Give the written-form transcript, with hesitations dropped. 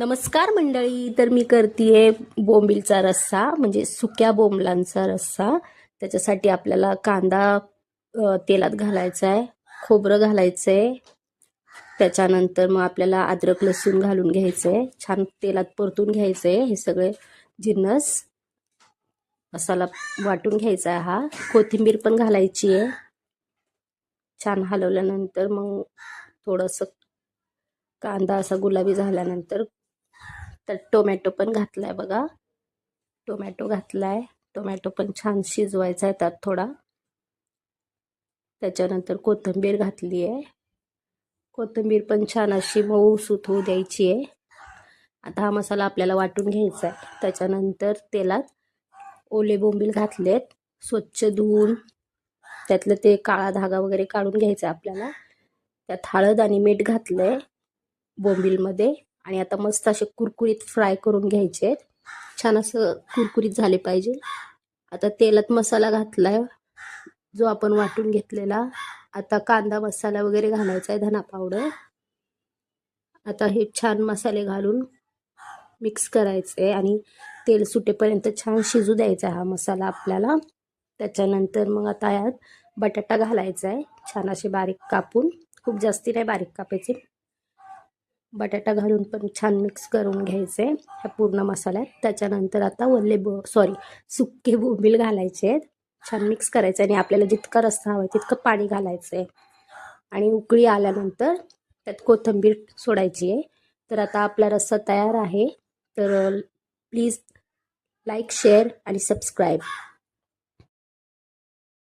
नमस्कार मंडळी. तर मी करतेय बोंबीलचा रस्सा, म्हणजे सुक्या बोंबलांचा रस्सा. त्याच्यासाठी आपल्याला कांदा तेलात घालायचा आहे, खोबरं घालायचंय, त्याच्यानंतर मग आपल्याला अद्रक लसूण घालून घ्यायचंय, छान तेलात परतून घ्यायचंय. हे सगळे जिन्नस मसाला वाटून घ्यायचा आहे. हा कोथिंबीर पण घालायची आहे. छान हलवल्यानंतर मग थोडंसं कांदा असा गुलाबी झाल्यानंतर तर टोमॅटो पण घातलाय बघा. टोमॅटो घातलाय. टोमॅटो पण छान शिजवायचा आहे त्यात थोडा. त्याच्यानंतर कोथिंबीर घातली आहे. कोथिंबीर पण छान अशी मऊसूत होऊ द्यायची आहे. आता हा मसाला आपल्याला वाटून घ्यायचा आहे. त्याच्यानंतर तेलात ओले बोंबील घातलेत, स्वच्छ धुवून त्यातलं ते काळा धागा वगैरे काढून घ्यायचा आपल्याला. त्यात हळद आणि मीठ घातलंय बोंबीलमध्ये. आणि आता मस्त असे कुरकुरीत फ्राय करून घ्यायचे. छान असं कुरकुरीत झाले पाहिजे. आता तेलात मसाला घातलाय जो आपण वाटून घेतलेला. आता कांदा मसाला वगैरे घालायचा आहे, धना पावडर. आता हे छान मसाले घालून मिक्स करायचे आणि तेल सुटेपर्यंत छान शिजू द्यायचा हा मसाला आपल्याला. त्याच्यानंतर मग आता यात बटाटा घालायचा आहे, छान असे बारीक कापून. खूप जास्ती नाही बारीक कापायचे. बटाटा घालून पण छान मिक्स करून घ्यायचे ह्या पूर्ण मसाल्यात. त्याच्यानंतर आता सुके बोंबील घालायचे, छान मिक्स करायचं. आणि आपल्याला जितका रस्सा हवा तितकं पाणी घालायचंय. आणि उकळी आल्यानंतर त्यात कोथिंबीर सोडायची आहे. तर आता आपला रस्सा तयार आहे. तर प्लीज लाईक, शेअर आणि सबस्क्राईब.